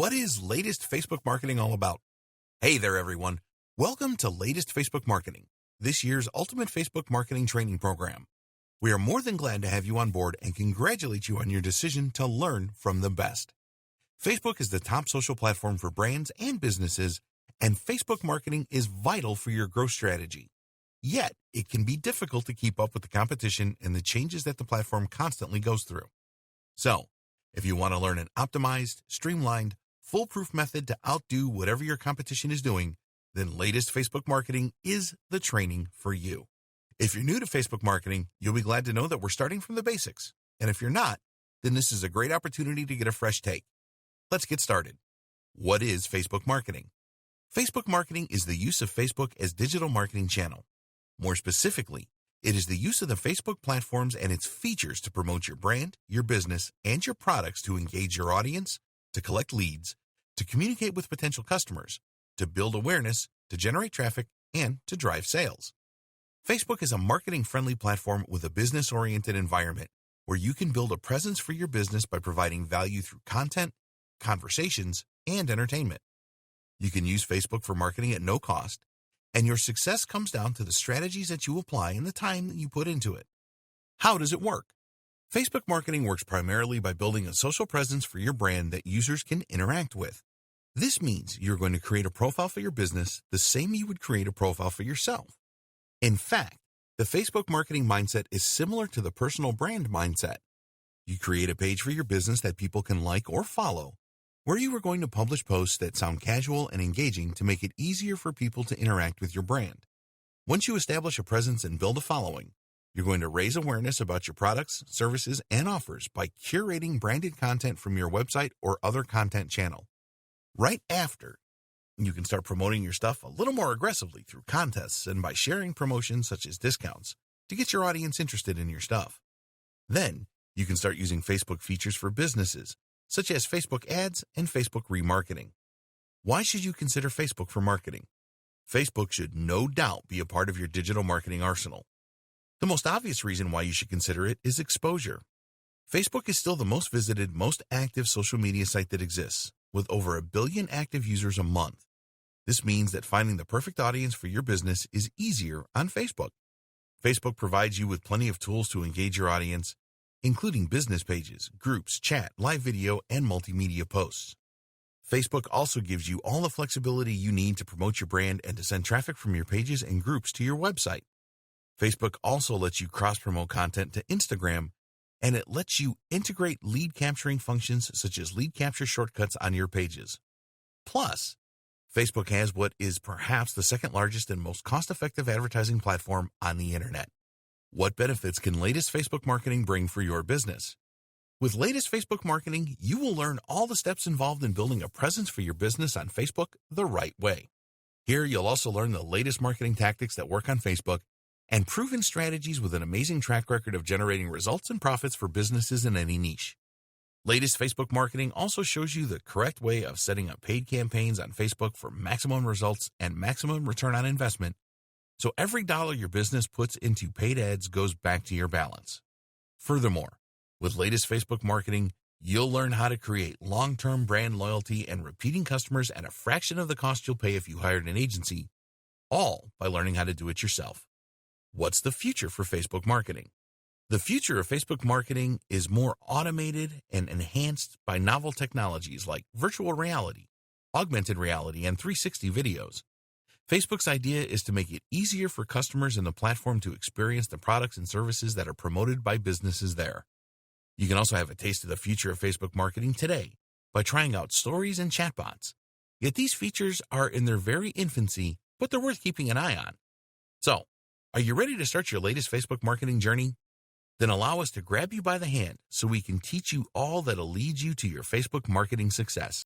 What is Latest Facebook Marketing all about? Hey there, everyone. Welcome to Latest Facebook Marketing, this year's Ultimate Facebook Marketing Training Program. We are more than glad to have you on board and congratulate you on your decision to learn from the best. Facebook is the top social platform for brands and businesses, and Facebook marketing is vital for your growth strategy. Yet, it can be difficult to keep up with the competition and the changes that the platform constantly goes through. So, if you want to learn an optimized, streamlined, foolproof method to outdo whatever your competition is doing, then Latest Facebook Marketing is the training for you. If you're new to Facebook marketing, you'll be glad to know that we're starting from the basics. And if you're not, then this is a great opportunity to get a fresh take. Let's get started. What is Facebook marketing? Facebook marketing is the use of Facebook as digital marketing channel. More specifically, it is the use of the Facebook platforms and its features to promote your brand, your business, and your products to engage your audience, to collect leads, to communicate with potential customers, to build awareness, to generate traffic, and to drive sales. Facebook is a marketing-friendly platform with a business-oriented environment where you can build a presence for your business by providing value through content, conversations, and entertainment. You can use Facebook for marketing at no cost, and your success comes down to the strategies that you apply and the time that you put into it. How does it work? Facebook marketing works primarily by building a social presence for your brand that users can interact with. This means you're going to create a profile for your business the same you would create a profile for yourself. In fact, the Facebook marketing mindset is similar to the personal brand mindset. You create a page for your business that people can like or follow, where you are going to publish posts that sound casual and engaging to make it easier for people to interact with your brand. Once you establish a presence and build a following, you're going to raise awareness about your products, services, and offers by curating branded content from your website or other content channel. Right after, you can start promoting your stuff a little more aggressively through contests and by sharing promotions such as discounts to get your audience interested in your stuff. Then, you can start using Facebook features for businesses, such as Facebook ads and Facebook remarketing. Why should you consider Facebook for marketing? Facebook should no doubt be a part of your digital marketing arsenal. The most obvious reason why you should consider it is exposure. Facebook is still the most visited, most active social media site that exists, with over 1 billion active users a month. This means that finding the perfect audience for your business is easier on Facebook. Facebook provides you with plenty of tools to engage your audience, including business pages, groups, chat, live video, and multimedia posts. Facebook also gives you all the flexibility you need to promote your brand and to send traffic from your pages and groups to your website. Facebook also lets you cross-promote content to Instagram, and it lets you integrate lead capturing functions such as lead capture shortcuts on your pages. Plus, Facebook has what is perhaps the second largest and most cost-effective advertising platform on the internet. What benefits can Latest Facebook Marketing bring for your business? With Latest Facebook Marketing, you will learn all the steps involved in building a presence for your business on Facebook the right way. Here, you'll also learn the latest marketing tactics that work on Facebook and proven strategies with an amazing track record of generating results and profits for businesses in any niche. Latest Facebook Marketing also shows you the correct way of setting up paid campaigns on Facebook for maximum results and maximum return on investment, so every dollar your business puts into paid ads goes back to your balance. Furthermore, with Latest Facebook Marketing, you'll learn how to create long-term brand loyalty and repeating customers at a fraction of the cost you'll pay if you hired an agency, all by learning how to do it yourself. What's the future for Facebook marketing? The future of Facebook marketing is more automated and enhanced by novel technologies like virtual reality, augmented reality, and 360 videos. Facebook's idea is to make it easier for customers in the platform to experience the products and services that are promoted by businesses there. You can also have a taste of the future of Facebook marketing today by trying out stories and chatbots. Yet these features are in their very infancy, but they're worth keeping an eye on. So, are you ready to start your latest Facebook marketing journey? Then allow us to grab you by the hand so we can teach you all that'll lead you to your Facebook marketing success.